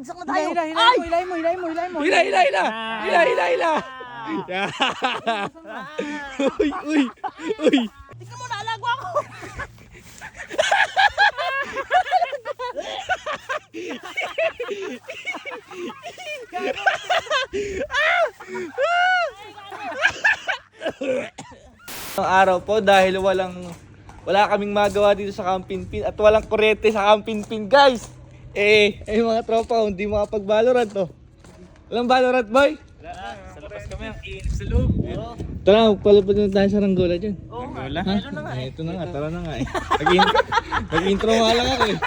babagsak na tayo. Hilay mo. Hila. Yeah. Uy. Tingnan mo, naalagwa ako. Ang araw po dahil wala kaming magawa dito sa Camp Pinpin at walang kuryente sa Camp Pinpin, guys. Mga tropa, hindi makapag-Valorant to. Walang Valorant, boy? Sa labas kami, ang init sa loob. Tara, magpalapad na tayo sa Ranggola dyan. Oo nga, Wala. meron na nga eh. Ito na nga, tara na nga eh. Nag-intro nga lang ako eh.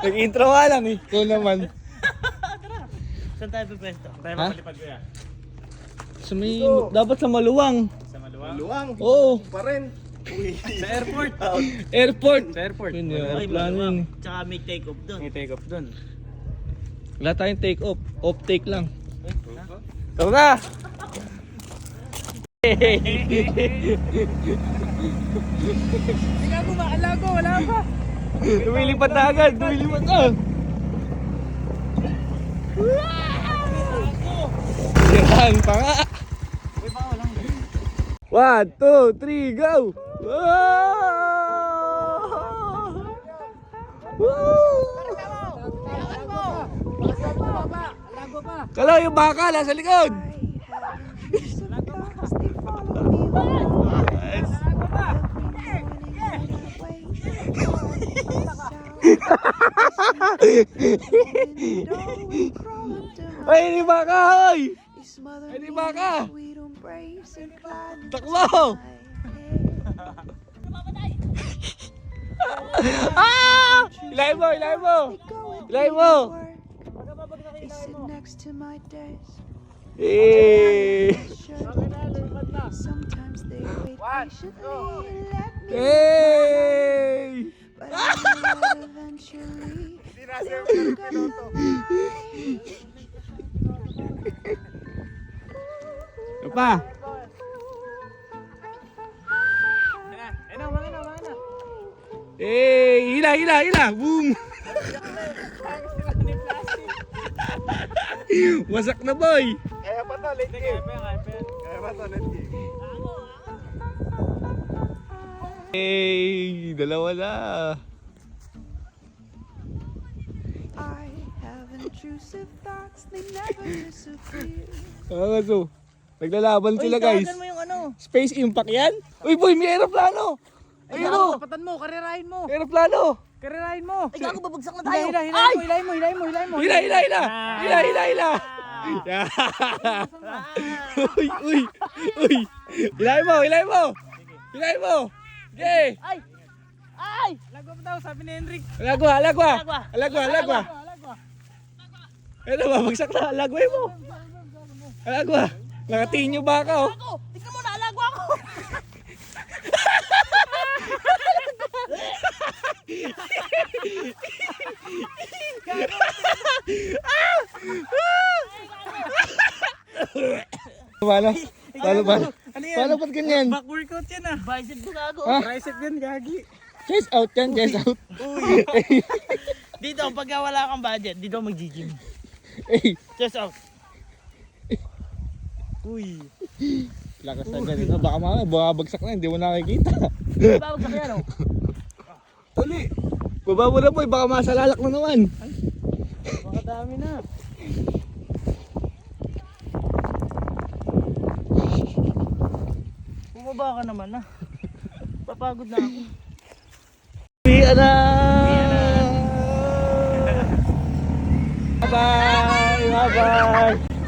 Nag-intro nga lang eh. Ikaw naman. Saan tayo pipwesto? Tayo Ha? mapalipad ko yan. Dapat sa Maluwang. Sa Maluwang. Oo. Sa airport. Airport. Sa airport. Yun yung Ay, aeroplano yun eh. Tsaka may take off doon. May take off dun. Wala tayong take off. Off take lang. Tara na! Hindi ako maalago, wala pa. Lumilipad na agad. Lumilipad na. Siraan pa nga. Uy, baka walang 1, 2, 3, go! Kala yung baka nasa likod. Ay, ini baka, oy! Ini baka! Takbo! Ah! Ilay mo! Eh! Hey! Ano pa? Eh, hila! Boom! Wasak na, boy! Kaya pa to, late game. Kaya pa to, late game. Eh, dalawa na. So, naglalaban sila, guys. Tawagan mo yung ano. Space Impact yan? Uy, boy, may aeroplano! Ayun o! Kapatan mo, karerahin mo. Aeroplano! Karerahin mo. Ay, gago, babagsak na tayo. Hilay mo. Hila! Yeah. Uy! Hilay mo! Okay! Ay! Lagwa pa daw, sabi ni Henrik. Alagwa! Ano, babagsak na. Alagway mo! Alagwa! Nakatingin yung baka, oh. Gago, tingnan mo, naalagwa ako. Paano? Ano yan? Paano ba't ganyan? Back workout yan ah. Bicep ko, gago. Ha? Tricep yan, gagi. Chest out yan, chest out. Dito, pagka wala kang budget, dito mag-gym. Eh, Chest out. Uy. lakas na ganun. Baka mamaya, babagsak na, hindi mo nakikita. Babagsak yan, oh. Uli! Baba mo na, boy, baka masalalak na naman. Baka dami na. Bumaba ka naman, ah. Papagod na ako. Uwian na! Bye-bye! Bye-bye!